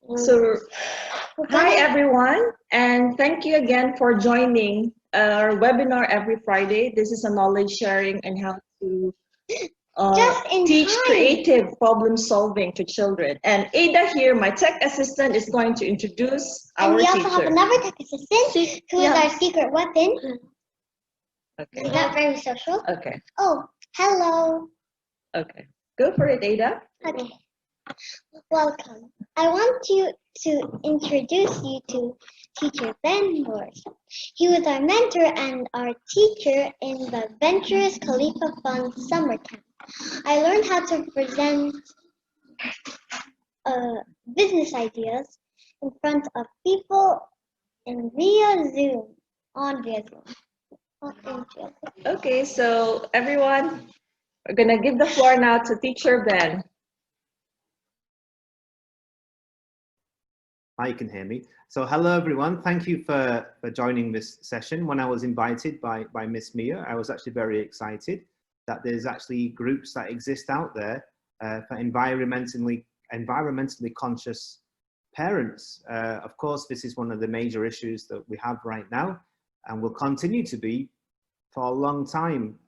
So, hi everyone, and thank you again for joining our webinar every Friday. This is a knowledge sharing and how to teach creative problem solving to children. And Ada here, my tech assistant, is going to introduce our teacher. And we also have another tech assistant who is our secret weapon. Okay. Is that very social? Okay. Oh, hello. Okay. Go for it, Ada. Okay. Welcome. I want to introduce you to teacher Venturist. He was our mentor and our teacher in the Venturist Khalifa Fund summer camp. I learned how to present business ideas in front of people in via Zoom, on via Zoom. Okay, so everyone, we're gonna give the floor now to teacher Ben. Hi, you can hear me. So hello everyone, thank you for joining this session. When I was invited by Miss Mia, I was actually very excited that there's actually groups that exist out there for environmentally conscious parents. Of course, this is one of the major issues that we have right now and will continue to be for a long time.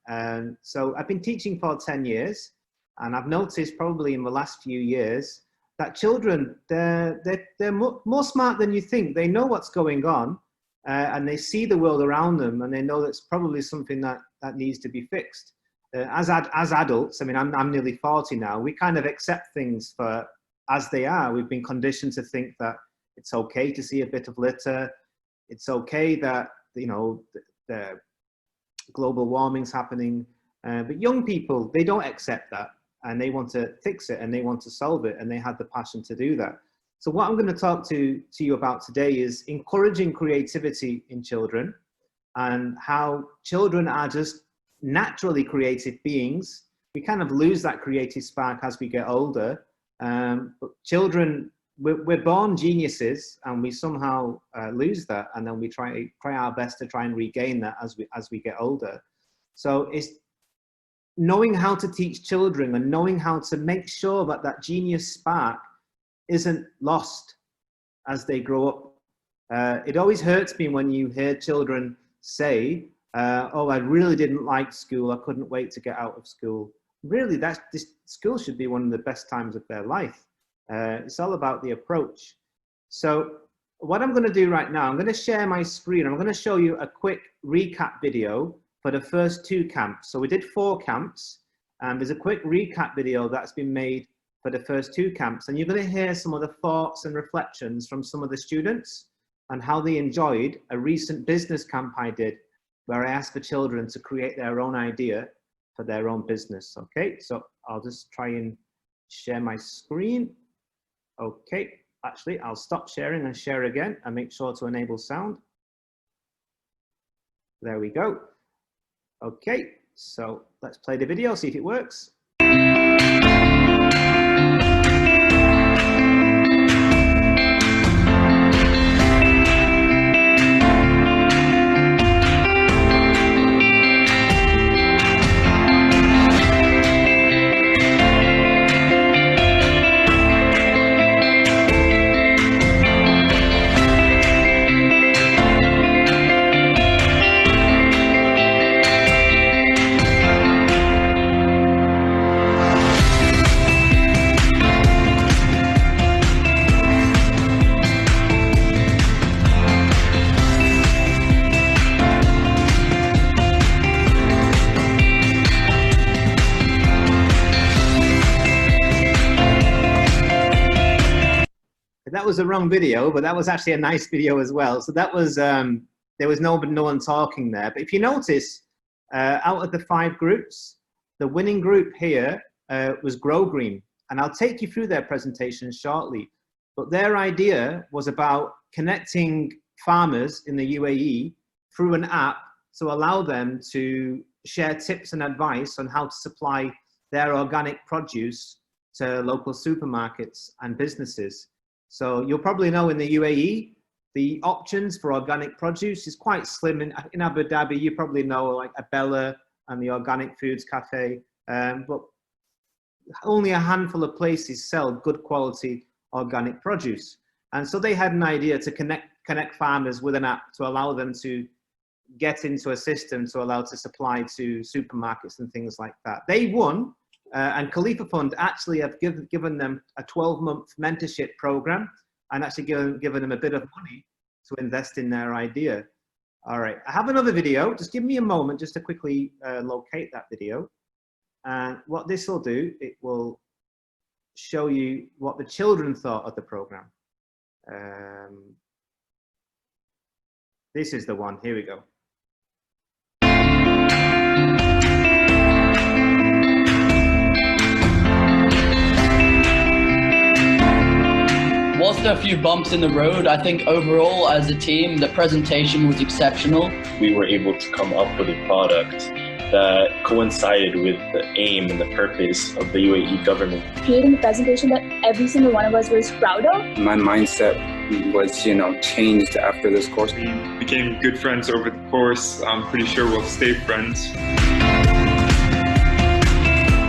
So I've been teaching for 10 years and I've noticed probably in the last few years that children, they're more smart than you think. They know what's going on and they see the world around them and they know that's probably something that needs to be fixed. As adults, I mean, I'm nearly 40 now, we kind of accept things for as they are. We've been conditioned to think that it's okay to see a bit of litter. It's okay that, you know, the global warming's happening. But young people, they don't accept that. And they want to fix it and they want to solve it and they have the passion to do that. So what I'm going to talk to you about today is encouraging creativity in children and how children are just naturally creative beings. We kind of lose that creative spark as we get older. But children, we're born geniuses and we somehow lose that, and then we try our best to try and regain that as we get older. So it's knowing how to teach children and knowing how to make sure that that genius spark isn't lost as they grow up. It always hurts me when you hear children say, oh, I really didn't like school, I couldn't wait to get out of school. Really, school should be one of the best times of their life. It's all about the approach. So what I'm going to do right now, I'm going to share my screen. I'm going to show you a quick recap video for the first 2 camps. So we did 4 camps, and there's a quick recap video that's been made for the first 2 camps. And you're going to hear some of the thoughts and reflections from some of the students and how they enjoyed a recent business camp I did, where I asked the children to create their own idea for their own business. Okay, so I'll just try and share my screen. Okay, actually, I'll stop sharing and share again and make sure to enable sound. There we go. Okay, so let's play the video, see if it works. That was the wrong video, but that was actually a nice video as well. So that was, there was no one talking there. But if you notice, out of the 5 groups, the winning group here was Grow Green. And I'll take you through their presentation shortly. But their idea was about connecting farmers in the UAE through an app to allow them to share tips and advice on how to supply their organic produce to local supermarkets and businesses. So you'll probably know in the UAE, the options for organic produce is quite slim. In Abu Dhabi, you probably know like Abella and the Organic Foods Cafe, but only a handful of places sell good quality organic produce. And so they had an idea to connect farmers with an app to allow them to get into a system to allow to supply to supermarkets and things like that. They won, and Khalifa Fund actually have given them a 12-month mentorship program and actually given them a bit of money to invest in their idea. All right, I have another video. Just give me a moment just to quickly locate that video. And what this will do, it will show you what the children thought of the program. This is the one. Here we go. Whilst there are a few bumps in the road, I think overall as a team, the presentation was exceptional. We were able to come up with a product that coincided with the aim and the purpose of the UAE government. Creating a presentation that every single one of us was proud of. My mindset was, changed after this course. We became good friends over the course. I'm pretty sure we'll stay friends.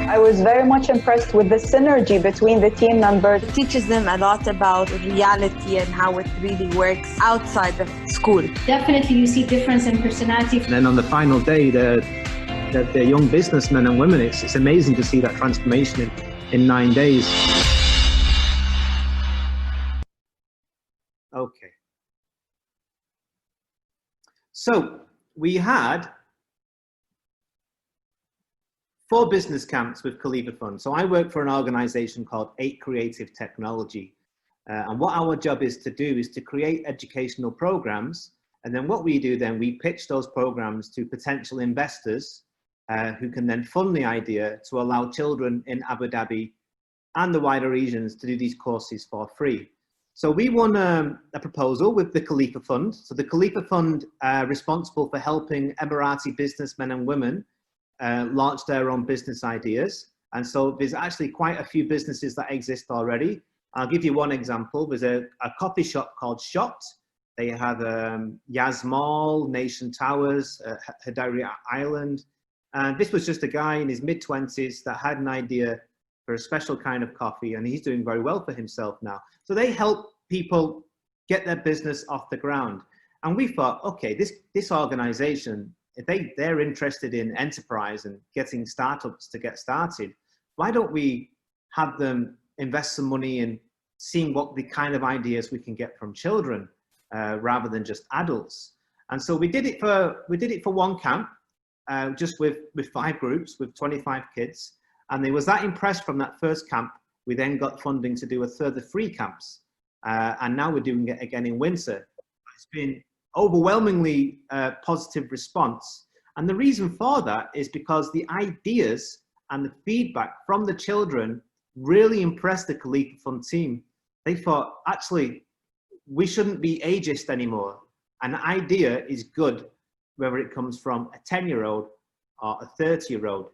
I was very much impressed with the synergy between the team members. It teaches them a lot about reality and how it really works outside of school. Definitely you see difference in personality. And then on the final day, the young businessmen and women, it's amazing to see that transformation in 9 days. Okay. So we had 4 business camps with Khalifa Fund. So I work for an organization called 8 Creative Technology. And what our job is to do is to create educational programs. And then what we do then, we pitch those programs to potential investors who can then fund the idea to allow children in Abu Dhabi and the wider regions to do these courses for free. So we won a proposal with the Khalifa Fund. So the Khalifa Fund responsible for helping Emirati businessmen and women launch their own business ideas. And so there's actually quite a few businesses that exist already. I'll give you one example. There's a coffee shop called Shot. They have Yas Mall, Nation Towers, Hadari Island. And this was just a guy in his mid-20s that had an idea for a special kind of coffee, and he's doing very well for himself now. So they help people get their business off the ground. And we thought, okay, this organization, if they're interested in enterprise and getting startups to get started, why don't we have them invest some money in seeing what the kind of ideas we can get from children rather than just adults? And so we did it for one camp, just with 5 groups with 25 kids. And they was that impressed from that first camp, we then got funding to do a further 3 camps. And now we're doing it again in winter. It's been overwhelmingly positive response. And the reason for that is because the ideas and the feedback from the children really impressed the Khalifa Fund team. They thought, actually, we shouldn't be ageist anymore. An idea is good, whether it comes from a 10-year-old or a 30-year-old.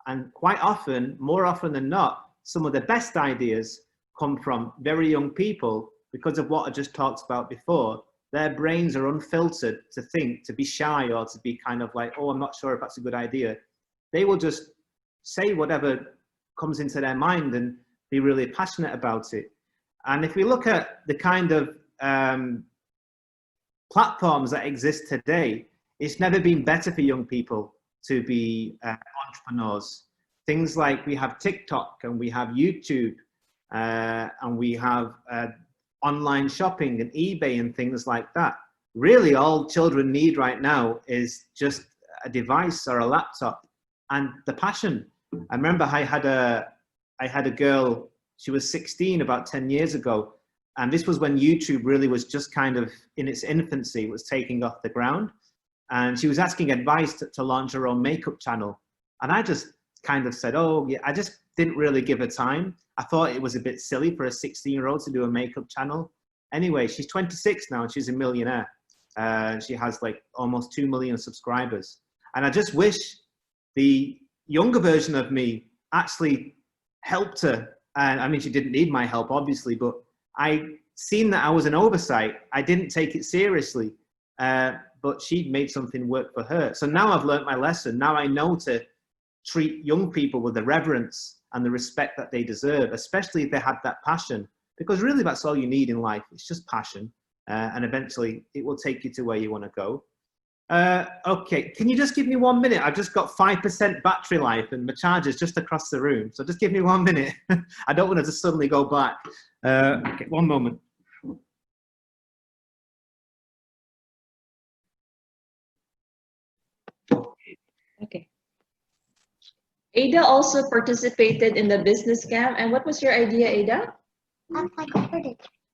And quite often, more often than not, some of the best ideas come from very young people because of what I just talked about before. Their brains are unfiltered to think, to be shy, or to be kind of like, oh, I'm not sure if that's a good idea. They will just say whatever comes into their mind and be really passionate about it. And if we look at the kind of platforms that exist today, it's never been better for young people to be entrepreneurs. Things like we have TikTok and we have YouTube and we have online shopping and eBay and things like that. Really, all children need right now is just a device or a laptop and the passion. I remember I had a girl, she was 16 about 10 years ago, and this was when YouTube really was just kind of in its infancy, was taking off the ground. And she was asking advice to launch her own makeup channel. And I just kind of said, oh, yeah, I just didn't really give her time. I thought it was a bit silly for a 16-year-old to do a makeup channel. Anyway, she's 26 now and she's a millionaire. She has like almost 2 million subscribers. And I just wish the younger version of me actually helped her. And I mean, she didn't need my help, obviously, but I seen that I was an oversight. I didn't take it seriously. But she made something work for her. So now I've learned my lesson. Now I know to treat young people with the reverence and the respect that they deserve, especially if they have that passion, because really that's all you need in life. It's just passion, and eventually it will take you to where you want to go. Okay, can you just give me 1 minute? I've just got 5% battery life and my charger's just across the room. So just give me 1 minute. I don't want to just suddenly go back. Okay, 1 moment. Okay. Ada also participated in the business camp. And what was your idea, Ada?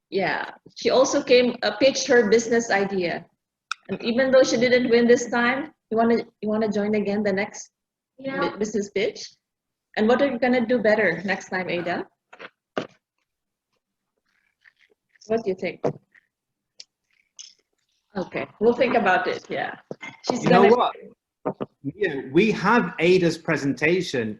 Yeah, she also pitched her business idea. And even though she didn't win this time, you wanna join again the next business pitch? And what are you gonna do better next time, Ada? What do you think? Okay, we'll think about it. Yeah, You know what? Yeah, we have Ada's presentation.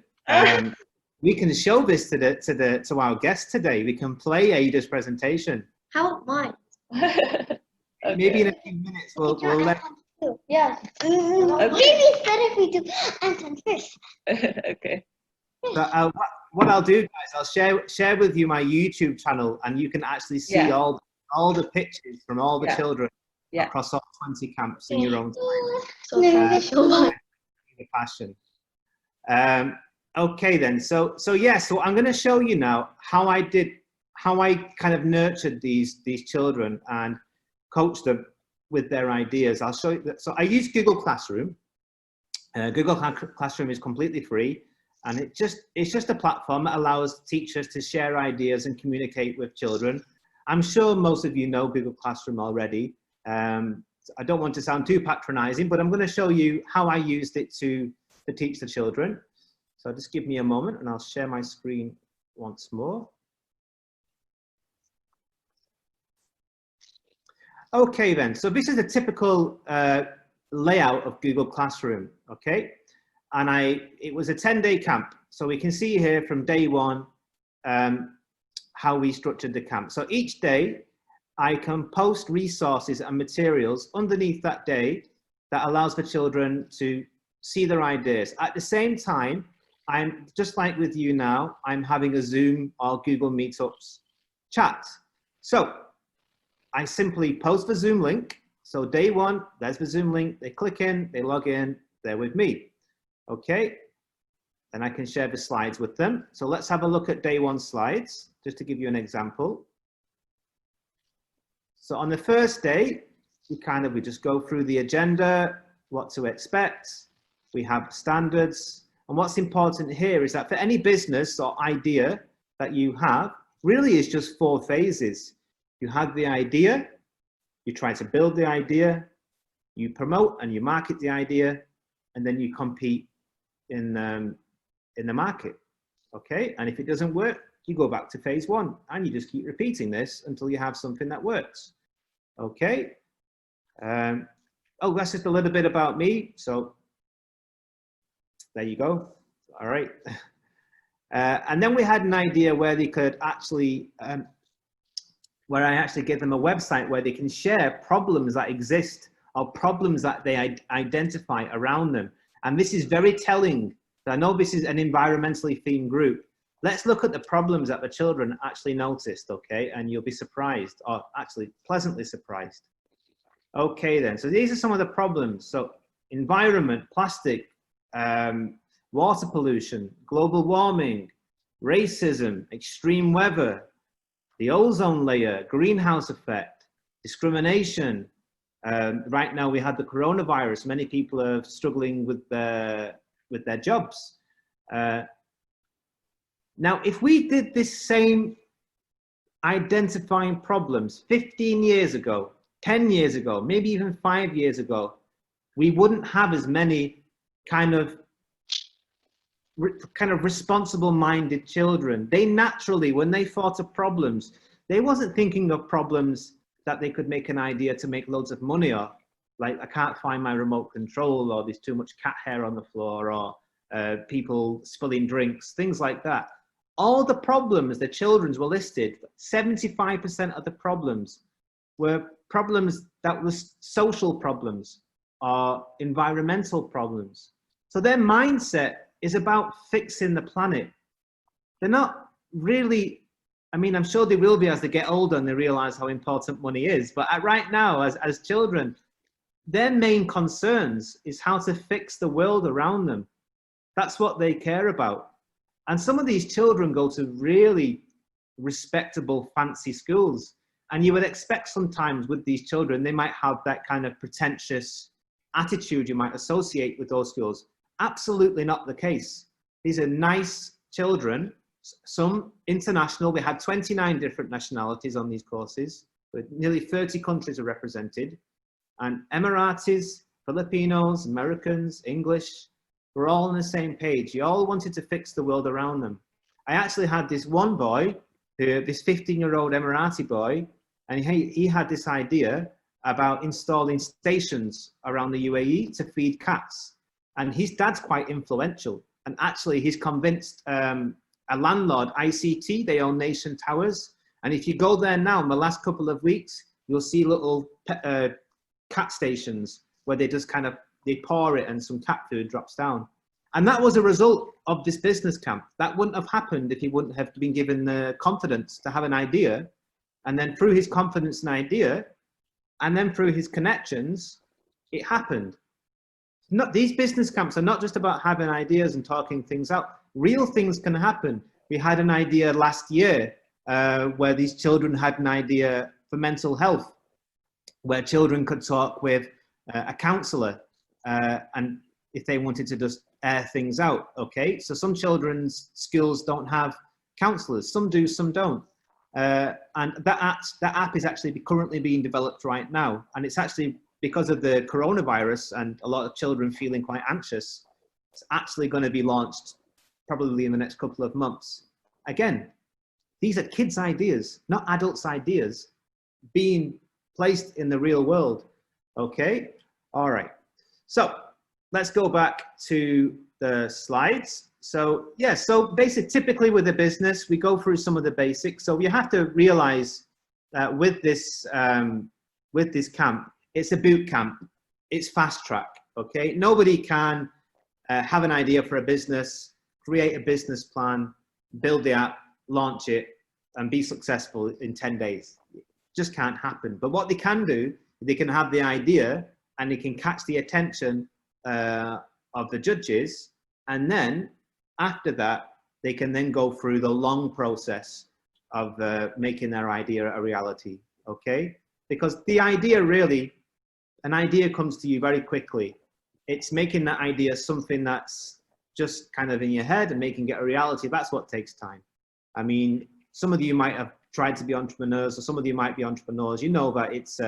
We can show this to our guests today. We can play Ada's presentation. How much? Okay. Maybe in a few minutes we'll let. Yes. Okay. Maybe it's better if we do Anton first. Okay. So what I'll do, guys, I'll share with you my YouTube channel, and you can actually see all the pictures from all the children across all 20 camps in your own time. The passion. Okay then. So I'm going to show you now how I kind of nurtured these children and coached them with their ideas. I'll show you that. So I use Google Classroom. Google Classroom is completely free, and it's just a platform that allows teachers to share ideas and communicate with children. I'm sure most of you know Google Classroom already. I don't want to sound too patronizing, but I'm going to show you how I used it to teach the children. So just give me a moment and I'll share my screen once more. Okay then, so this is a typical layout of Google Classroom, okay? And it was a 10-day camp. So we can see here from day one how we structured the camp. So each day I can post resources and materials underneath that day that allows the children to see their ideas. At the same time, I'm just like with you now, I'm having a Zoom or Google Meetups chat. So I simply post the Zoom link. So day one, there's the Zoom link. They click in, they log in, they're with me. Okay, and I can share the slides with them. So let's have a look at day one slides, just to give you an example. So on the first day, we just go through the agenda, what to expect. We have standards. And what's important here is that for any business or idea that you have, really is just 4 phases. You have the idea, you try to build the idea, you promote and you market the idea, and then you compete in the market. Okay, and if it doesn't work, you go back to phase 1 and you just keep repeating this until you have something that works. Okay. Oh, that's just a little bit about me. So there you go. All right. And then we had an idea where they could actually, where I actually give them a website where they can share problems that exist or problems that they identify around them. And this is very telling. I know this is an environmentally themed group. Let's look at the problems that the children actually noticed, okay? And you'll be surprised, or actually pleasantly surprised. Okay then, so these are some of the problems. So environment, plastic, water pollution, global warming, racism, extreme weather, the ozone layer, greenhouse effect, discrimination. Right now we had the coronavirus. Many people are struggling with their jobs. Now, if we did this same identifying problems 15 years ago, 10 years ago, maybe even 5 years ago, we wouldn't have as many kind of responsible-minded children. They naturally, when they thought of problems, they wasn't thinking of problems that they could make an idea to make loads of money or like, I can't find my remote control, or there's too much cat hair on the floor, or people spilling drinks, things like that. All the problems, the children's were listed, 75% of the problems were problems that were social problems or environmental problems. So their mindset is about fixing the planet. They're not really I mean, I'm sure they will be as they get older and they realize how important money is. But right now, as children, their main concerns is how to fix the world around them. That's what they care about. And some of these children go to really respectable, fancy schools. And you would expect sometimes with these children, they might have that kind of pretentious attitude you might associate with those schools. Absolutely not the case. These are nice children, some international. We had 29 different nationalities on these courses, but nearly 30 countries are represented. And Emiratis, Filipinos, Americans, English, we're all on the same page. You all wanted to fix the world around them. I actually had this one boy, this 15-year-old Emirati boy, and he had this idea about installing stations around the UAE to feed cats. And his dad's quite influential. And actually, he's convinced a landlord, ICT, they own Nation Towers. And if you go there now, in the last couple of weeks, you'll see little cat stations where they just they pour it and some cat food drops down. And that was a result of this business camp. That wouldn't have happened if he wouldn't have been given the confidence to have an idea. And then through his confidence and idea, and then through his connections, it happened. These business camps are not just about having ideas and talking things out. Real things can happen. We had an idea last year where these children had an idea for mental health, where children could talk with a counsellor and if they wanted to just air things out, okay? So some children's schools don't have counsellors. Some do, some don't. And that app is actually currently being developed right now. And it's actually, because of the coronavirus and a lot of children feeling quite anxious, it's actually going to be launched probably in the next couple of months. Again, these are kids' ideas, not adults' ideas, being placed in the real world. Okay, all right. So let's go back to the slides. So yeah, so basically, typically with a business, we go through some of the basics. So you have to realize that with this camp, it's a boot camp. It's fast track. Okay, nobody can have an idea for a business, create a business plan, build the app, launch it, and be successful in 10 days. It just can't happen. But what they can do, they can have the idea and they can catch the attention of the judges, and then after that, they can then go through the long process of making their idea a reality, okay? Because the idea really, an idea comes to you very quickly. It's making that idea something that's just kind of in your head and making it a reality. That's what takes time. I mean, some of you might have tried to be entrepreneurs, or some of you might be entrepreneurs. You know that it's,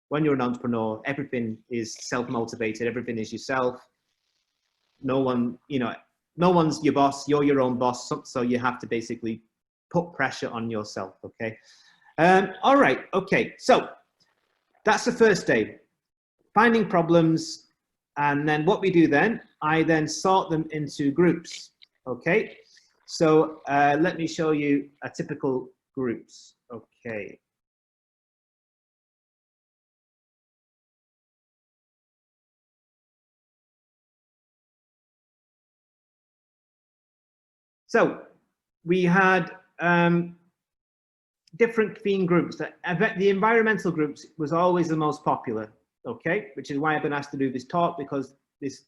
when you're an entrepreneur, everything is self-motivated, everything is yourself. No one, no one's your boss, you're your own boss, so you have to basically put pressure on yourself, okay? All right, okay, so that's the first day. Finding problems, and then what we do then, I then sort them into groups, okay? So let me show you a typical groups, okay. So we had different theme groups. The environmental groups was always the most popular, okay? Which is why I've been asked to do this talk, because this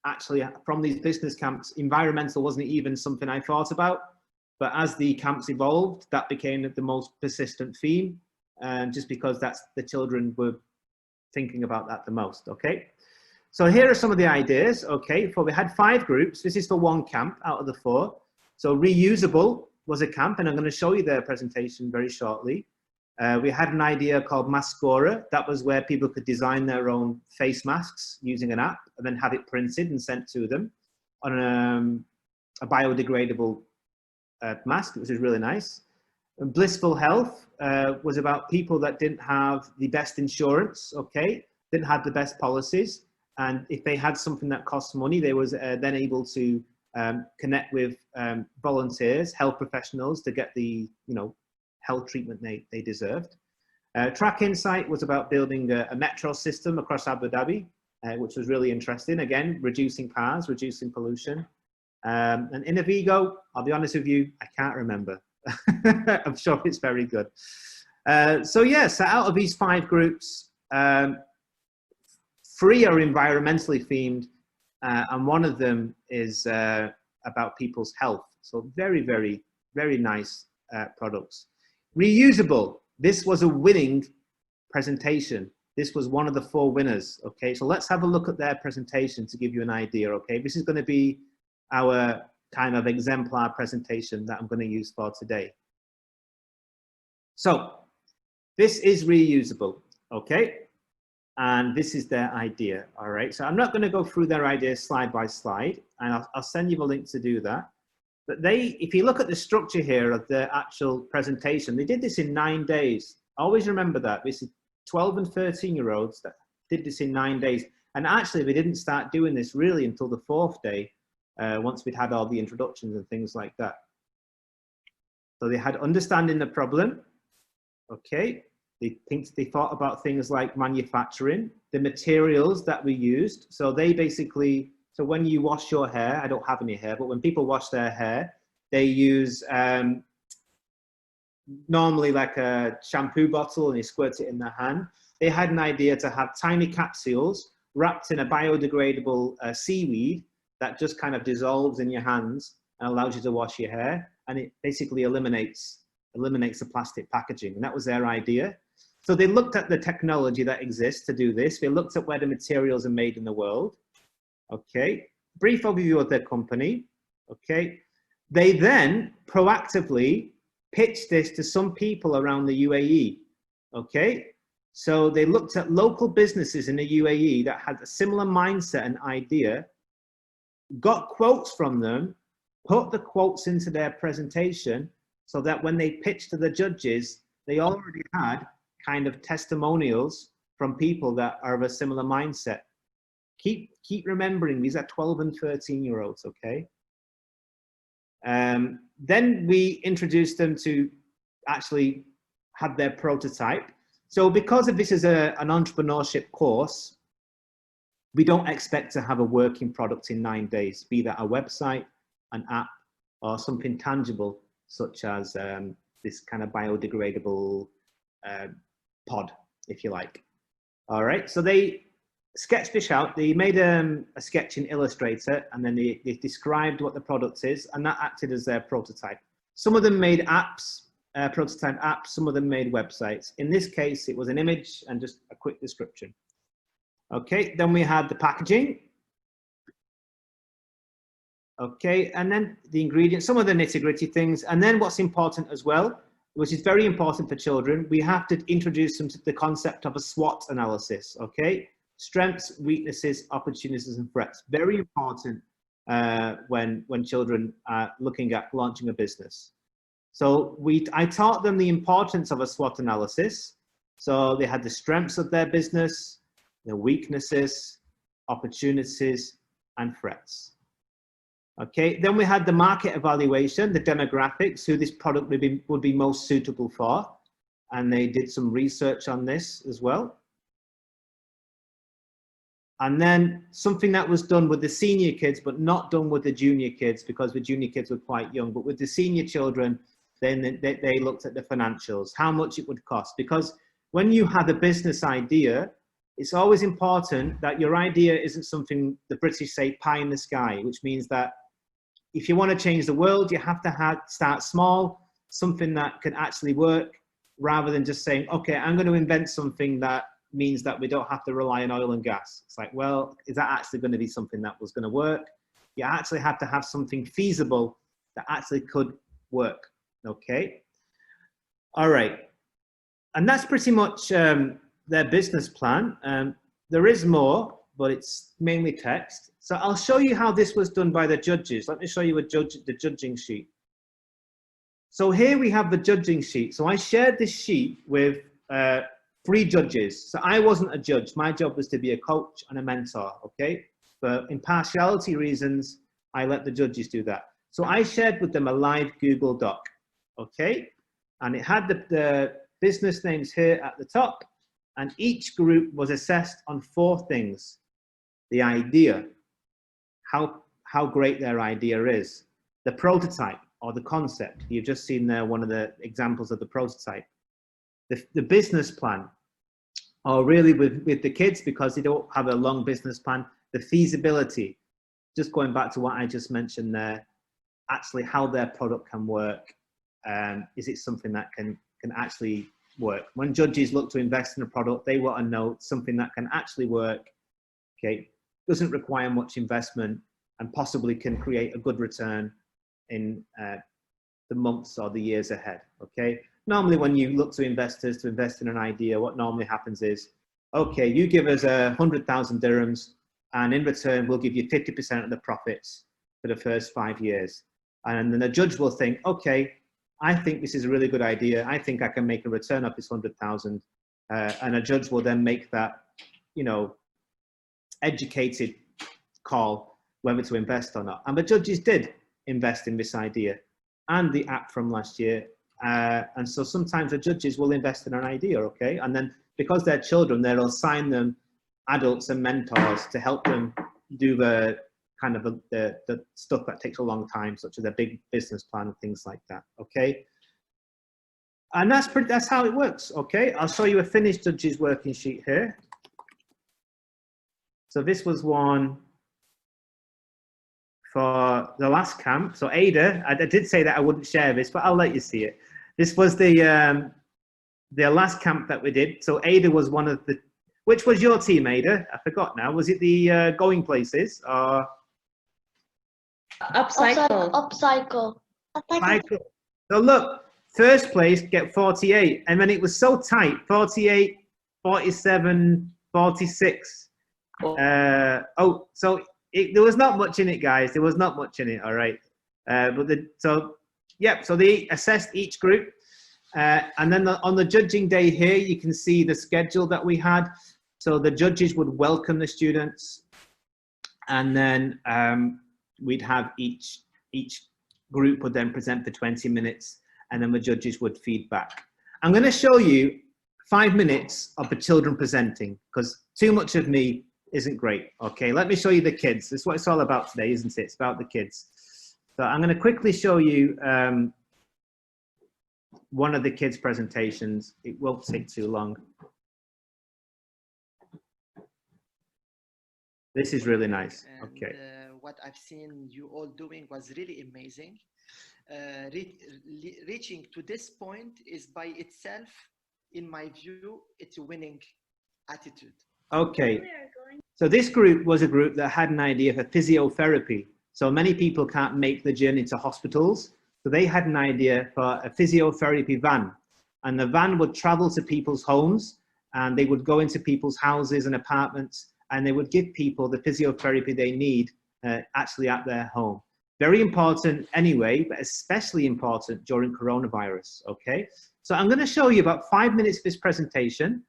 actually, from these business camps, environmental wasn't even something I thought about. But as the camps evolved, that became the most persistent theme, just because that's the children were thinking about that the most, okay? So here are some of the ideas, okay? We had 5 groups. This is for 1 camp out of the 4. So reusable was a camp, and I'm going to show you their presentation very shortly. We had an idea called Mascora. That was where people could design their own face masks using an app and then have it printed and sent to them on a biodegradable mask, which is really nice. And Blissful Health was about people that didn't have the best insurance, okay, didn't have the best policies. And if they had something that cost money, they was then able to connect with volunteers, health professionals, to get the health treatment they deserved. Track Insight was about building a metro system across Abu Dhabi, which was really interesting. Again, reducing cars, reducing pollution. And Innovigo, I'll be honest with you, I can't remember. I'm sure it's very good. So out of these 5 groups, 3 are environmentally themed, and one of them is about people's health. So very, very, very nice products. Reusable. This was a winning presentation. This was one of the 4 winners. Okay, so let's have a look at their presentation to give you an idea. Okay, this is going to be our kind of exemplar presentation that I'm going to use for today. So this is reusable. Okay, and this is their idea. All right, so I'm not going to go through their idea slide by slide, and I'll send you the link to do that. But if you look at the structure here of the actual presentation, they did this in 9 days. Always remember that. This is 12 and 13-year-olds that did this in 9 days. And actually, we didn't start doing this really until the 4th day, once we'd had all the introductions and things like that. So they had understanding the problem. Okay. They thought about things like manufacturing, the materials that we used. So they basically, so when you wash your hair, I don't have any hair, but when people wash their hair, they use normally like a shampoo bottle and they squirt it in their hand. They had an idea to have tiny capsules wrapped in a biodegradable seaweed that just kind of dissolves in your hands and allows you to wash your hair. And it basically eliminates the plastic packaging. And that was their idea. So they looked at the technology that exists to do this. They looked at where the materials are made in the world. Okay, brief overview of their company. Okay, they then proactively pitched this to some people around the UAE. Okay, so they looked at local businesses in the UAE that had a similar mindset and idea, got quotes from them, put the quotes into their presentation so that when they pitched to the judges, they already had kind of testimonials from people that are of a similar mindset. Keep remembering, these are 12 and 13-year-olds, okay? Then we introduced them to actually have their prototype. So because of this is an entrepreneurship course, we don't expect to have a working product in 9 days, be that a website, an app, or something tangible, such as this kind of biodegradable pod, if you like. All right, so they sketched this out. They made a sketch in Illustrator, and then they described what the product is, and that acted as their prototype. Some of them made apps, prototype apps, some of them made websites. In this case, it was an image and just a quick description. Okay, then we had the packaging. Okay, and then the ingredients, some of the nitty-gritty things, and then what's important as well, which is very important for children, we have to introduce them to the concept of a SWOT analysis, okay? Strengths, weaknesses, opportunities, and threats. Very important when children are looking at launching a business. So I taught them the importance of a SWOT analysis. So they had the strengths of their business, the weaknesses, opportunities, and threats. Okay, then we had the market evaluation, the demographics, who this product would be most suitable for. And they did some research on this as well. And then something that was done with the senior kids, but not done with the junior kids, because the junior kids were quite young. But with the senior children, then they looked at the financials, how much it would cost. Because when you have a business idea, it's always important that your idea isn't something the British say pie in the sky, which means that if you want to change the world, you have to start small, something that can actually work, rather than just saying, okay, I'm going to invent something that means that we don't have to rely on oil and gas. It's like, well, is that actually going to be something that was going to work? You actually have to have something feasible that actually could work, okay? All right, and that's pretty much their business plan. There is more, but it's mainly text. So I'll show you how this was done by the judges. Let me show you the judging sheet. So here we have the judging sheet. So I shared this sheet with 3 judges. So I wasn't a judge. My job was to be a coach and a mentor, okay? For impartiality reasons, I let the judges do that. So I shared with them a live Google Doc, okay? And it had the business names here at the top, and each group was assessed on 4 things. The idea, how great their idea is. The prototype, or the concept. You've just seen there one of the examples of the prototype. The business plan, or really with the kids, because they don't have a long business plan, the feasibility, just going back to what I just mentioned there, actually how their product can work. Is it something that can actually work? When judges look to invest in a product, they want to know something that can actually work, okay, doesn't require much investment, and possibly can create a good return in the months or the years ahead, okay? Normally when you look to investors to invest in an idea, what normally happens is, okay, you give us 100,000 dirhams, and in return, we'll give you 50% of the profits for the first 5 years. And then the judge will think, okay, I think this is a really good idea. I think I can make a return of this 100,000. And a judge will then make that, you know, educated call whether to invest or not. And the judges did invest in this idea and the app from last year. And so sometimes the judges will invest in an idea, okay? And then because they're children, they'll assign them adults and mentors to help them do the kind of the stuff that takes a long time, such as a big business plan and things like that, okay? And that's how it works, okay? I'll show you a finished judges working sheet here. So this was one for the last camp. So Ada, I did say that I wouldn't share this, but I'll let you see it. This was the last camp that we did. So Ada was one of the, which was your team, Ada? I forgot now. Was it the Going Places or? Upcycle. Upcycle. So look, first place get 48, and then it was so tight, 48, 47, 46. So there was not much in it, guys. There was not much in it, all right. So they assessed each group. And then on the judging day here, you can see the schedule that we had. So the judges would welcome the students, and then we'd have each group would then present for 20 minutes, and then the judges would feedback. I'm going to show you 5 minutes of the children presenting, because too much of me isn't great. Okay, let me show you the kids. This is what it's all about today, isn't it? It's about the kids. So I'm going to quickly show you one of the kids' presentations. It won't take too long. This is really nice. Okay. What I've seen you all doing was really amazing. Reaching to this point is by itself, in my view, it's a winning attitude. Okay. So this group was a group that had an idea for physiotherapy. So many people can't make the journey to hospitals. So they had an idea for a physiotherapy van. And the van would travel to people's homes, and they would go into people's houses and apartments, and they would give people the physiotherapy they need actually at their home. Very important anyway, but especially important during coronavirus, okay? So I'm gonna show you about 5 minutes of this presentation,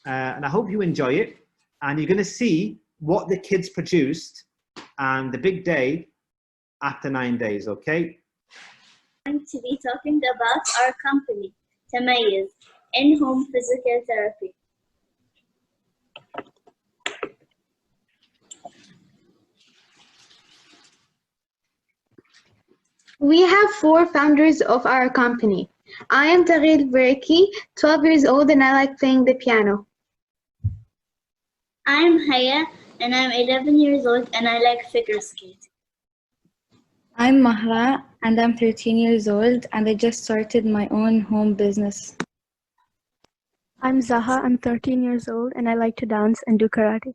and I hope you enjoy it. And you're gonna see what the kids produced and the big day after 9 days, okay? I'm going to be talking about our company, Tamayiz, in-home physical therapy. We have 4 founders of our company. I am Taghir Bereki, 12 years old, and I like playing the piano. I'm Haya, and I'm 11 years old, and I like figure skating. I'm Mahra, and I'm 13 years old, and I just started my own home business. I'm Zaha, I'm 13 years old, and I like to dance and do karate.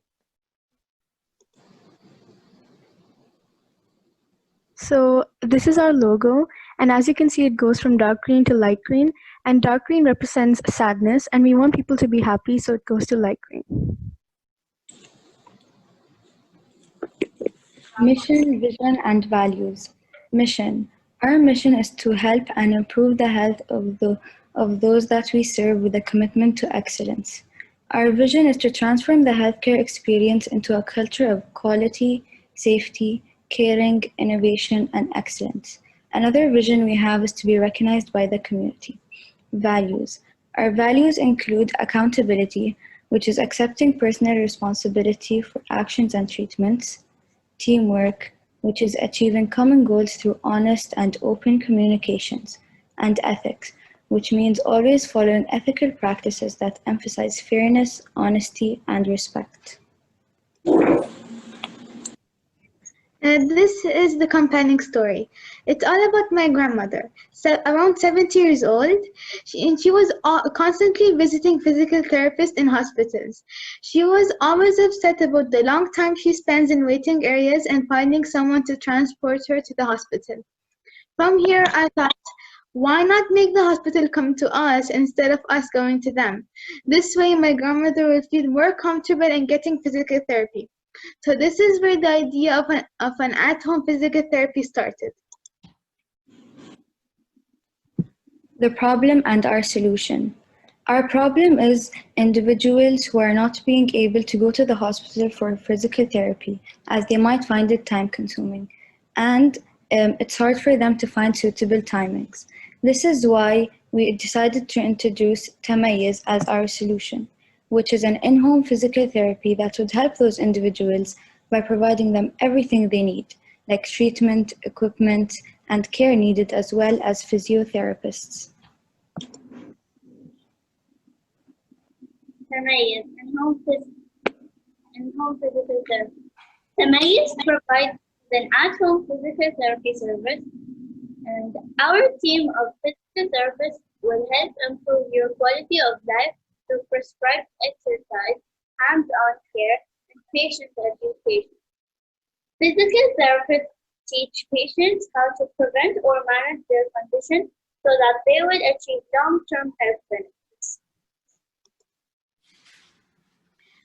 So this is our logo, and as you can see, it goes from dark green to light green, and dark green represents sadness, and we want people to be happy, so it goes to light green. Mission, vision, and values. Mission. Our mission is to help and improve the health of those that we serve with a commitment to excellence. Our vision is to transform the healthcare experience into a culture of quality, safety, caring, innovation, and excellence. Another vision we have is to be recognized by the community. Values. Our values include accountability, which is accepting personal responsibility for actions and treatments, teamwork, which is achieving common goals through honest and open communications, and ethics, which means always following ethical practices that emphasize fairness, honesty, and respect. This is the compelling story. It's all about my grandmother, around 70 years old, she was constantly visiting physical therapists in hospitals. She was always upset about the long time she spends in waiting areas and finding someone to transport her to the hospital. From here, I thought, why not make the hospital come to us instead of us going to them? This way, my grandmother will feel more comfortable in getting physical therapy. So this is where the idea of an at-home physical therapy started. The problem and our solution. Our problem is individuals who are not being able to go to the hospital for physical therapy, as they might find it time-consuming, and it's hard for them to find suitable timings. This is why we decided to introduce Tamayiz as our solution, which is an in-home physical therapy that would help those individuals by providing them everything they need, like treatment, equipment, and care needed, as well as physiotherapists. Tamayiz in-home physical therapy. Tamayiz provides an at-home physical therapy service, and our team of physical therapists will help improve your quality of life through prescribed exercise, hands-on care, and patient education. Physical therapists teach patients how to prevent or manage their condition so that they will achieve long-term health benefits.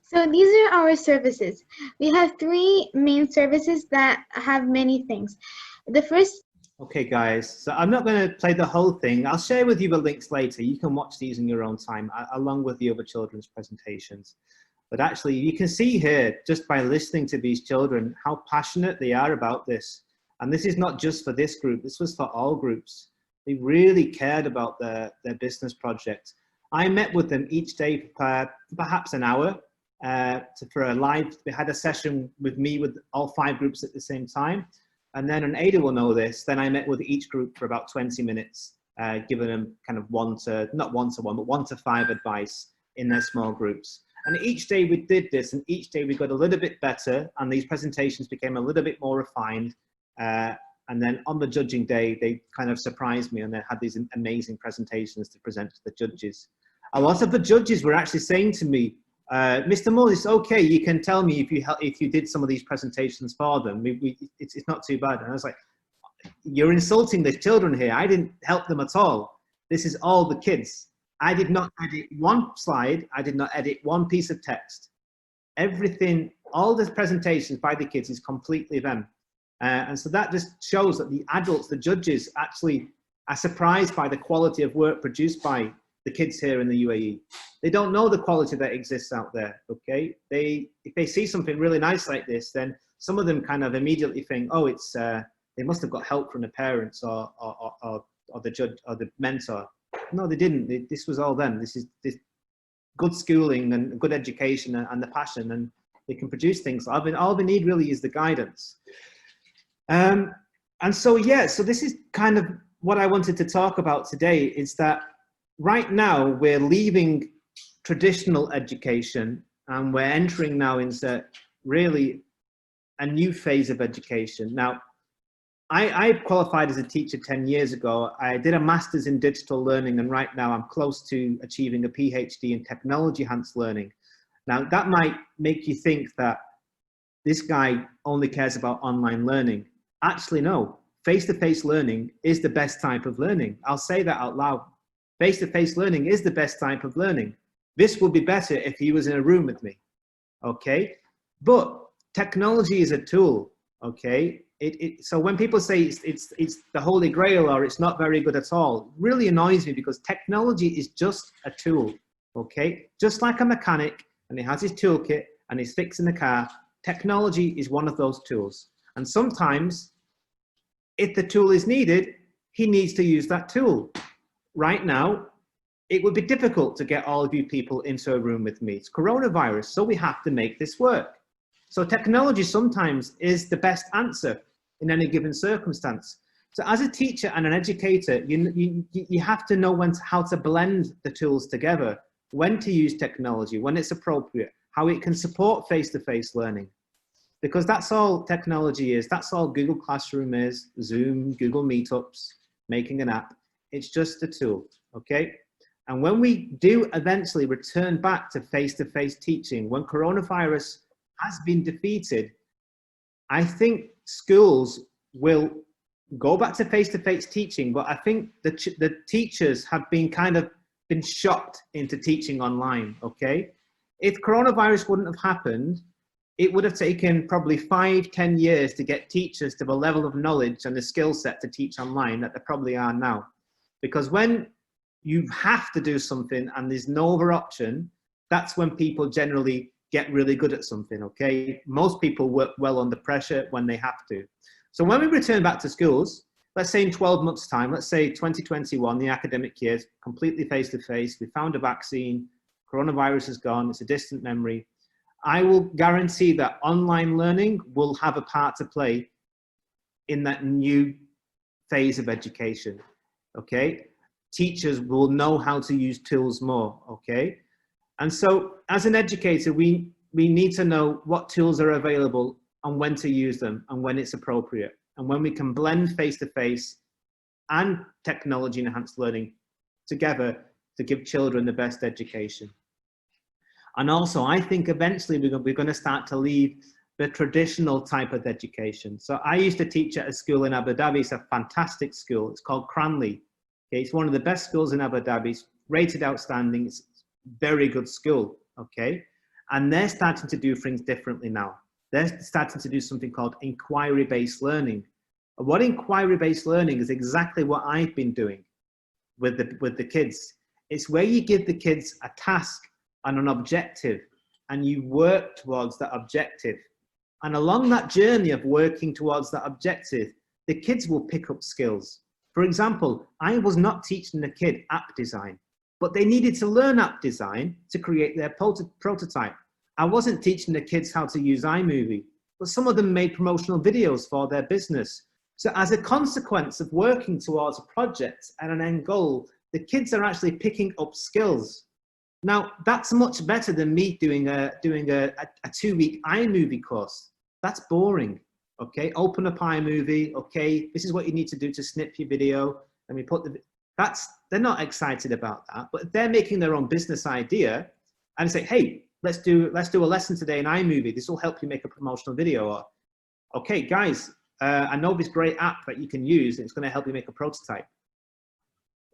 So these are our services. We have 3 main services that have many things. The first. Okay, guys, so I'm not going to play the whole thing. I'll share with you the links later. You can watch these in your own time, along with the other children's presentations. But actually, you can see here, just by listening to these children, how passionate they are about this. And this is not just for this group, this was for all groups. They really cared about their business project. I met with them each day for perhaps an hour for a live. They had a session with me with all 5 groups at the same time. And then, and Ada will know this, then I met with each group for about 20 minutes, giving them kind of not one-to-one, but 1 to 5 advice in their small groups. And each day we did this, and each day we got a little bit better, and these presentations became a little bit more refined. And then on the judging day, they kind of surprised me, and they had these amazing presentations to present to the judges. A lot of the judges were actually saying to me, Mr. Mull, it's okay, you can tell me if you did some of these presentations for them. It's not too bad. And I was like, you're insulting the children here. I didn't help them at all. This is all the kids. I did not edit one slide. I did not edit one piece of text. Everything, all the presentations by the kids is completely them. And so that just shows that the adults, the judges, actually are surprised by the quality of work produced by the kids here in the UAE. They don't know the quality that exists out there, okay? If they see something really nice like this, then some of them kind of immediately think, oh, it's they must have got help from the parents or the judge or the mentor. No, they didn't. This was all them. This good schooling and good education and the passion, and they can produce things. All they need really is the guidance. And so, yeah, so this is kind of what I wanted to talk about today, is that right now we're leaving traditional education and we're entering now into really a new phase of education. Now, I qualified as a teacher 10 years ago. I did a master's in digital learning, and right now I'm close to achieving a PhD in technology-enhanced learning. Now, that might make you think that this guy only cares about online learning. Actually, no. Face-to-face learning is the best type of learning. I'll say that out loud. Face-to-face learning is the best type of learning. This would be better if he was in a room with me, okay? But technology is a tool, okay? So when people say it's the holy grail or it's not very good at all, it really annoys me, because technology is just a tool, okay? Just like a mechanic, and he has his toolkit and he's fixing the car, technology is one of those tools. And sometimes, if the tool is needed, he needs to use that tool. Right now, it would be difficult to get all of you people into a room with me. It's coronavirus, so we have to make this work. So technology sometimes is the best answer. in any given circumstance. So as a teacher and an educator, you have to know how to blend the tools together, when to use technology, when it's appropriate, how it can support face-to-face learning. Because that's all technology is. That's all Google Classroom is, Zoom, Google Meetups, making an app. It's just a tool, okay? And when we do eventually return back to face-to-face teaching, when coronavirus has been defeated, I think schools will go back to face-to-face teaching, but I think the teachers have been been shocked into teaching online, okay? If coronavirus wouldn't have happened, it would have taken probably 5-10 years to get teachers to the level of knowledge and the skill set to teach online that they probably are now. Because when you have to do something and there's no other option, that's when people generally get really good at something, okay? Most people work well under pressure when they have to. So when we return back to schools, let's say in 12 months' time, let's say 2021, the academic year, completely face-to-face, we found a vaccine, coronavirus is gone, it's a distant memory. I will guarantee that online learning will have a part to play in that new phase of education, okay? Teachers will know how to use tools more, okay? And so as an educator, we need to know what tools are available and when to use them and when it's appropriate. And when we can blend face-to-face and technology-enhanced learning together to give children the best education. And also, I think eventually we're going to start to leave the traditional type of education. So I used to teach at a school in Abu Dhabi. It's a fantastic school. It's called Cranley. Okay, it's one of the best schools in Abu Dhabi. It's rated outstanding. It's a very good school, okay? And they're starting to do things differently now. They're starting to do something called inquiry-based learning. And what inquiry-based learning is exactly what I've been doing with the kids. It's where you give the kids a task and an objective, and you work towards that objective. And along that journey of working towards that objective, the kids will pick up skills. For example, I was not teaching the kid app design, but they needed to learn app design to create their prototype. I wasn't teaching the kids how to use iMovie, but some of them made promotional videos for their business. So as a consequence of working towards a project and an end goal, the kids are actually picking up skills. Now, that's much better than me doing a 2-week iMovie course. That's boring, okay? Open up iMovie, okay? This is what you need to do to snip your video. And we put they're not excited about that, but they're making their own business idea and say, hey, let's do a lesson today in iMovie. This will help you make a promotional video. Or, okay, guys, I know this great app that you can use. And it's going to help you make a prototype.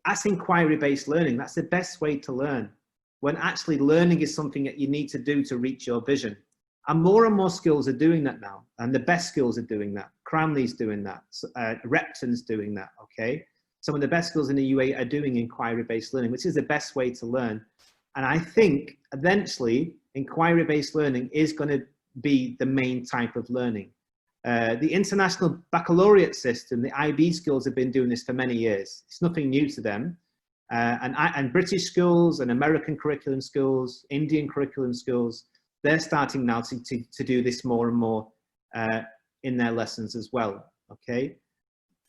That's inquiry-based learning. That's the best way to learn, when actually learning is something that you need to do to reach your vision. And more schools are doing that now. And the best schools are doing that. Cranley's doing that. Repton's doing that, okay? Some of the best schools in the UAE are doing inquiry-based learning, which is the best way to learn. And I think eventually inquiry-based learning is going to be the main type of learning. The international baccalaureate system, the IB schools have been doing this for many years. It's nothing new to them. And British schools and American curriculum schools, Indian curriculum schools, they're starting now to do this more and more in their lessons as well, okay?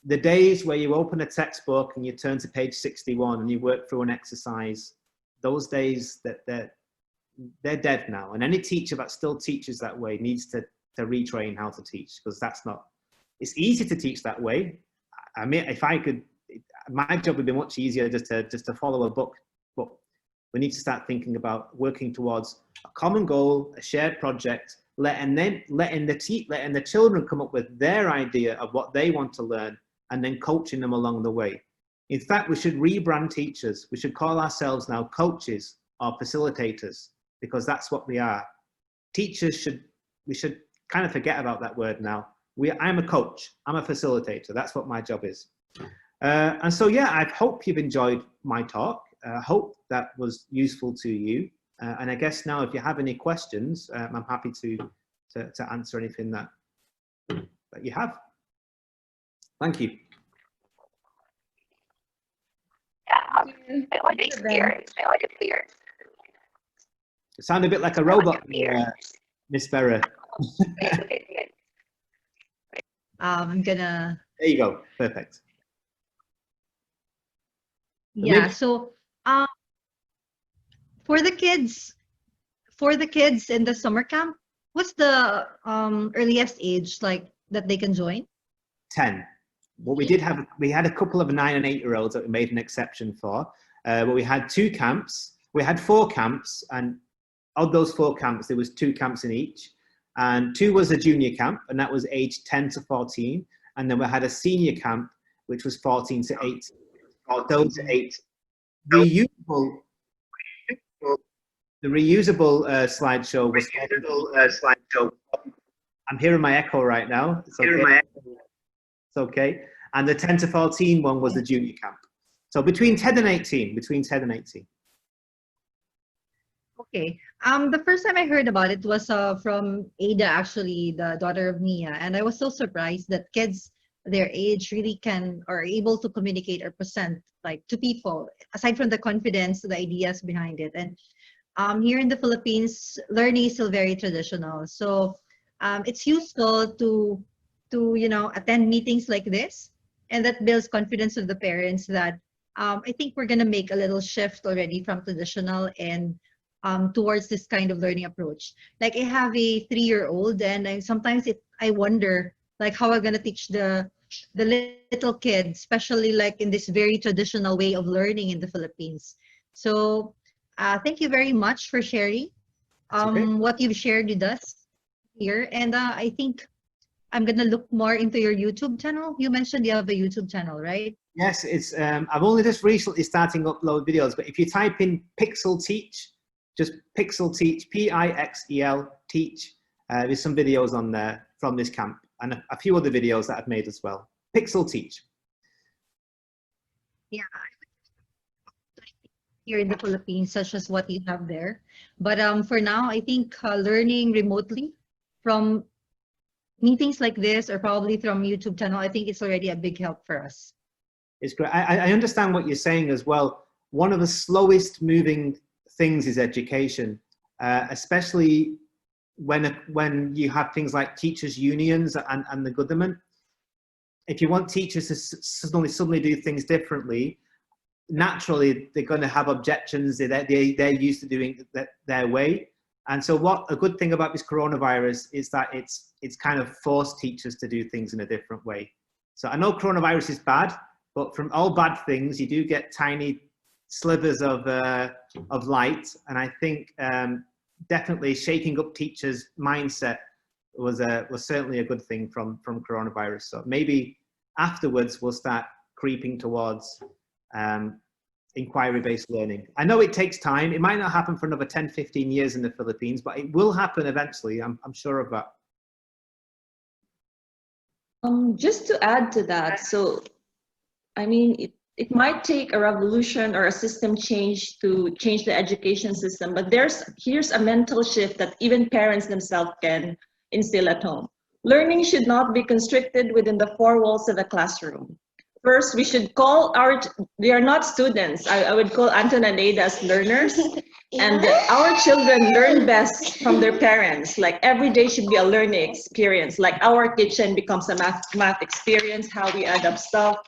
The days where you open a textbook and you turn to page 61 and you work through an exercise, those days, they're dead now. And any teacher that still teaches that way needs to retrain how to teach, because that's not, it's easy to teach that way. I mean, if I could, my job would be much easier just to follow a book, but we need to start thinking about working towards a common goal, a shared project, letting the children come up with their idea of what they want to learn, and then coaching them along the way. In fact, we should rebrand teachers. We should call ourselves now coaches or facilitators, because that's what we are. Teachers we should kind of forget about that word now. I'm a coach, I'm a facilitator. That's what my job is. And so, yeah, I hope you've enjoyed my talk. I hope that was useful to you. And I guess now, if you have any questions, I'm happy to answer anything that you have. Thank you. I like it clear. I like it clear. It sounded a bit like a robot, Miss Vera. I'm gonna. There you go. Perfect. Yeah. So, for the kids in the summer camp, what's the earliest age like that they can join? 10. What we had a couple of 9 and 8-year-olds that we made an exception for, but we had 2 camps. We had 4 camps, and of those 4 camps, there was 2 camps in each, and 2 was a junior camp, and that was age 10 to 14, and then we had a senior camp, which was 14 to 18. Those 8 reusable. The reusable slideshow was. I'm hearing my echo right now. It's okay. It's okay. And the 10 to 14 one was the junior camp. So between 10 and 18. Okay. The first time I heard about it was from Ada, actually, the daughter of Mia, and I was so surprised that kids their age really are able to communicate or present like to people, aside from the confidence, the ideas behind it. And here in the Philippines, learning is still very traditional. So it's useful to attend meetings like this, and that builds confidence of the parents that I think we're gonna make a little shift already from traditional and towards this kind of learning approach. Like I have a 3-year-old, and sometimes I wonder like how I'm gonna teach the little kids, especially like in this very traditional way of learning in the Philippines. So thank you very much for sharing what you've shared with us here. And I think I'm gonna look more into your YouTube channel. You mentioned you have a YouTube channel, right? Yes, it's. I've only just recently starting to upload videos, but if you type in Pixel Teach, just Pixel Teach, Pixel Teach, there's some videos on there from this camp, and a few other videos that I've made as well. Pixel Teach. Yeah, here in the Philippines, such as what you have there. But for now, I think learning remotely from meetings like this, or probably from YouTube channel, I think it's already a big help for us. It's great. I understand what you're saying as well. One of the slowest moving things is education, especially when you have things like teachers' unions and the government. If you want teachers to suddenly do things differently, naturally they're going to have objections. They're used to doing it their way. And so what a good thing about this coronavirus is that it's kind of forced teachers to do things in a different way. So I know coronavirus is bad, but from all bad things, you do get tiny slivers of light. And I think definitely shaking up teachers' mindset was certainly a good thing from coronavirus. So maybe afterwards we'll start creeping towards inquiry-based learning. I know it takes time. It might not happen for another 10, 15 years in the Philippines, but it will happen eventually. I'm sure of that. Just to add to that, so I mean, it might take a revolution or a system change to change the education system, but here's a mental shift that even parents themselves can instill at home. Learning should not be constricted within the 4 walls of a classroom. First, we should call they are not students. I would call Anton and Ada as learners. And our children learn best from their parents. Like every day should be a learning experience. Like our kitchen becomes a math experience, how we add up stuff.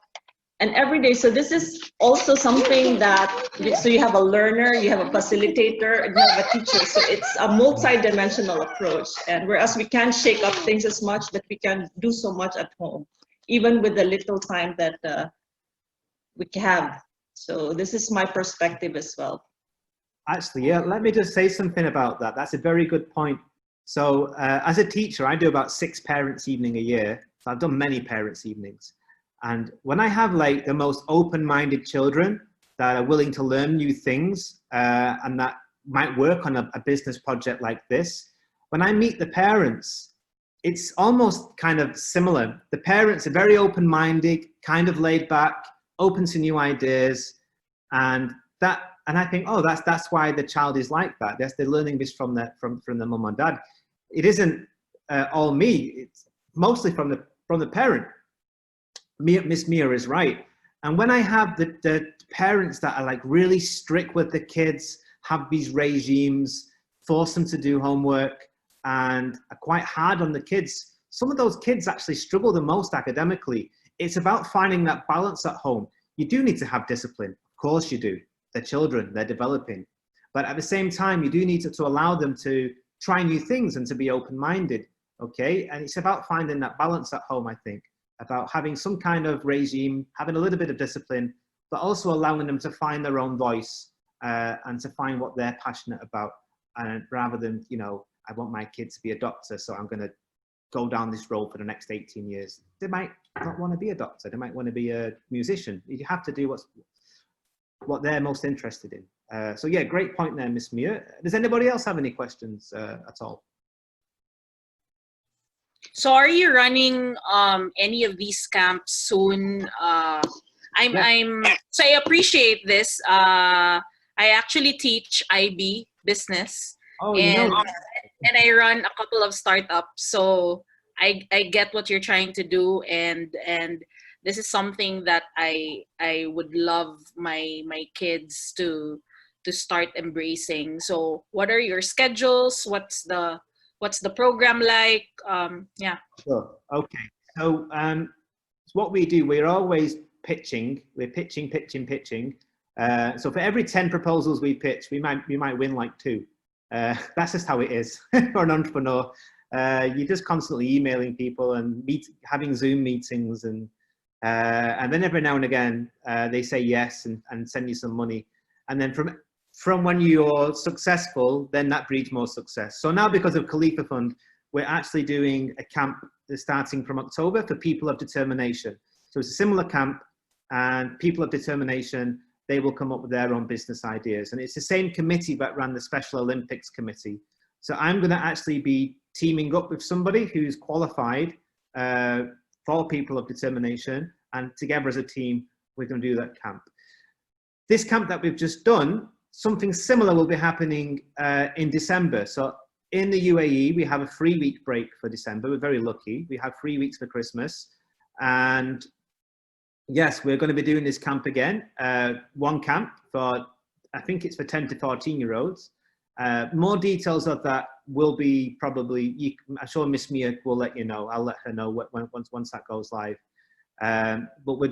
And every day, so this is also something that, so you have a learner, you have a facilitator, and you have a teacher. So it's a multi-dimensional approach. And whereas we can't shake up things as much, but we can do so much at home, even with the little time that we have. So this is my perspective as well. Actually, yeah, let me just say something about that. That's a very good point. So as a teacher, I do about 6 parents' evening a year. So I've done many parents' evenings. And when I have like the most open-minded children that are willing to learn new things and that might work on a business project like this, when I meet the parents, it's almost kind of similar. The parents are very open-minded, kind of laid back, open to new ideas, and I think, oh, that's why the child is like that. They're learning this from the mum and dad. It isn't all me. It's mostly from the parent. Miss Mia is right. And when I have the parents that are like really strict with the kids, have these regimes, force them to do homework, and are quite hard on the kids, some of those kids actually struggle the most academically. It's about finding that balance at home. You do need to have discipline. Of course you do. They're children, they're developing. But at the same time, you do need to allow them to try new things and to be open-minded, okay? And it's about finding that balance at home, I think, about having some kind of regime, having a little bit of discipline, but also allowing them to find their own voice and to find what they're passionate about. And rather than, you know, I want my kid to be a doctor, so I'm going to go down this road for the next 18 years. They might not want to be a doctor. They might want to be a musician. You have to do what they're most interested in. So yeah, great point there, Miss Mia. Does anybody else have any questions at all? So are you running any of these camps soon? So I appreciate this. I actually teach IB business. Oh, and I run a couple of startups. So I get what you're trying to do, and this is something that I would love my kids to start embracing. So what are your schedules? What's the program like? Yeah. Sure. Okay. So what we do, we're always pitching. We're pitching. So for every 10 proposals we pitch, we might win like 2. That's just how it is for an entrepreneur. You're just constantly emailing people and having Zoom meetings, and then every now and again they say yes and send you some money, and then from when you're successful, then that breeds more success. So now, because of Khalifa Fund, we're actually doing a camp starting from October for people of determination. So it's a similar camp, and people of determination, they will come up with their own business ideas. And it's the same committee that ran the Special Olympics committee. So I'm going to actually be teaming up with somebody who's qualified for people of determination, and together as a team, we're going to do that camp. This camp that we've just done, something similar will be happening in December. So in the UAE, we have a 3-week break for December. We're very lucky. We have 3 weeks for Christmas. And yes, we're going to be doing this camp again. One camp for, I think it's for 10 to 14-year-olds. More details of that will be probably, I'm sure Miss Mia will let you know. I'll let her know once that goes live. But we're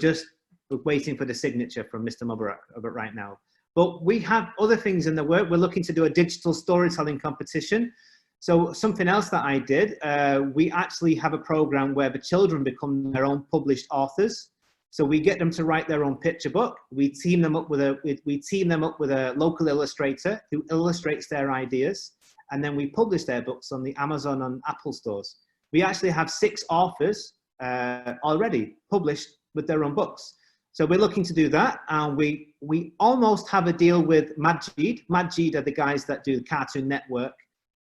waiting for the signature from Mr. Mubarak right now. But we have other things in the work. We're looking to do a digital storytelling competition. So something else that I did, we actually have a program where the children become their own published authors. So we get them to write their own picture book. We team them up with a local illustrator who illustrates their ideas, and then we publish their books on the Amazon and Apple stores. We actually have 6 authors already published with their own books. So we're looking to do that, and we almost have a deal with Majid. Majid are the guys that do the Cartoon Network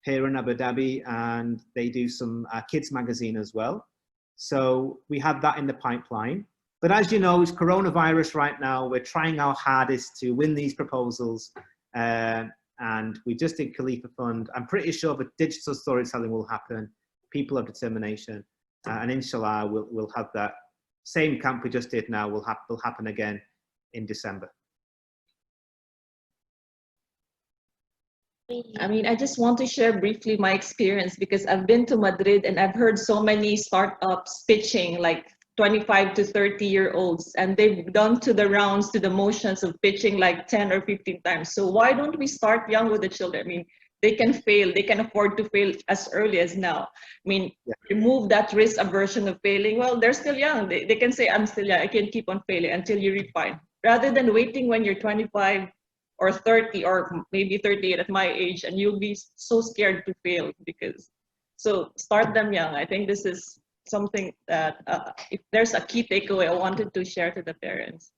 here in Abu Dhabi, and they do some kids magazine as well. So we have that in the pipeline. But as you know, it's coronavirus right now. We're trying our hardest to win these proposals, and we just did Khalifa Fund. I'm pretty sure the digital storytelling will happen, people of determination, and inshallah we'll have that same camp we just did now will happen again in December. I mean, I just want to share briefly my experience, because I've been to Madrid and I've heard so many startups pitching, like 25 to 30-year-olds, and they've done to the rounds, to the motions of pitching like 10 or 15 times. So why don't we start young with the children? I mean, they can fail, they can afford to fail as early as now. I mean, remove that risk aversion of failing. Well, they're still young. They can say, I'm still young, I can keep on failing until you refine. Rather than waiting when you're 25 or 30 or maybe 38 at my age, and you'll be so scared to fail. So start them young. I think this is something that if there's a key takeaway I wanted to share to the parents.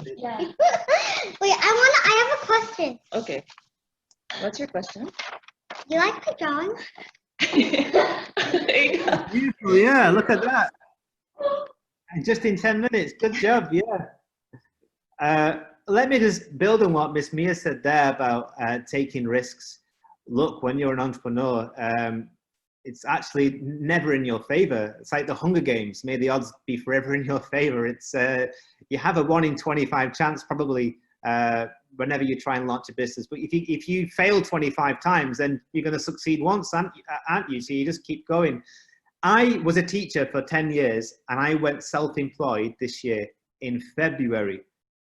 Yeah. Wait, I have a question. Okay. What's your question? You like my drawing? Beautiful, yeah, look at that. And just in 10 minutes, good job, yeah. Let me just build on what Miss Mia said there about taking risks. Look, when you're an entrepreneur, it's actually never in your favor. It's like the Hunger Games. May the odds be forever in your favor. It's you have a 1 in 25 chance probably whenever you try and launch a business. But if you fail 25 times, then you're going to succeed once, aren't you? So you just keep going. I was a teacher for 10 years and I went self-employed this year in February.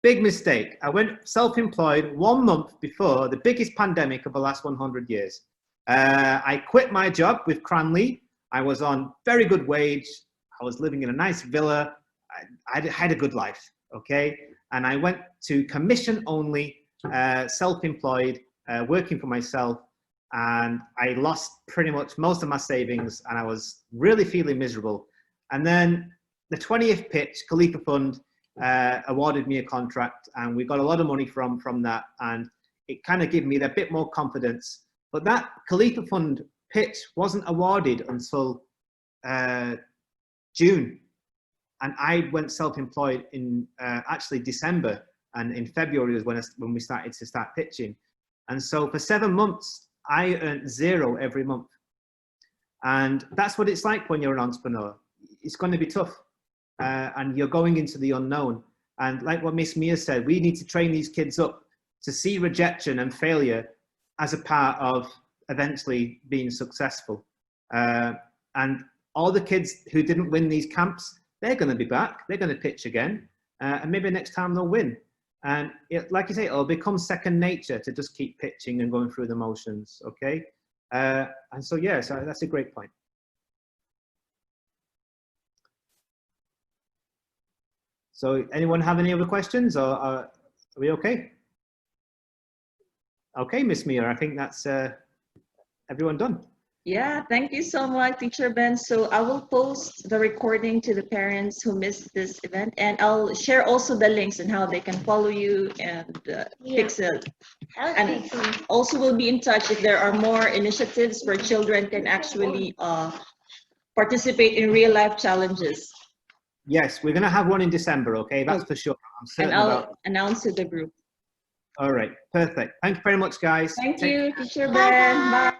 Big mistake. I went self-employed 1 month before the biggest pandemic of the last 100 years. I quit my job with Cranley. I was on very good wage. I was living in a nice villa. I had a good life, okay? And I went to commission only, self-employed, working for myself. And I lost pretty much most of my savings and I was really feeling miserable. And then the 20th pitch, Khalifa Fund, awarded me a contract and we got a lot of money from that, and it kind of gave me a bit more confidence. But that Khalifa Fund pitch wasn't awarded until June, and I went self-employed in actually December, and in February was when we started pitching. And so for 7 months I earned zero every month, and that's what it's like when you're an entrepreneur. It's going to be tough. And you're going into the unknown. And like what Miss Mia said, we need to train these kids up to see rejection and failure as a part of eventually being successful. And all the kids who didn't win these camps, they're going to be back. They're going to pitch again. And maybe next time they'll win. And like you say, it'll become second nature to just keep pitching and going through the motions, okay? And so, yeah, so that's a great point. So anyone have any other questions, or are we okay? Okay, Miss Mia, I think that's everyone done. Yeah, thank you so much, Teacher Ben. So I will post the recording to the parents who missed this event, and I'll share also the links and how they can follow you and fix it. And also we'll be in touch if there are more initiatives where children can actually participate in real life challenges. Yes, we're going to have one in December, okay? That's for sure. I'm certain and I'll about. announce to the group. All right, perfect. Thank you very much, guys. Thank you, Teacher Ben. Bye.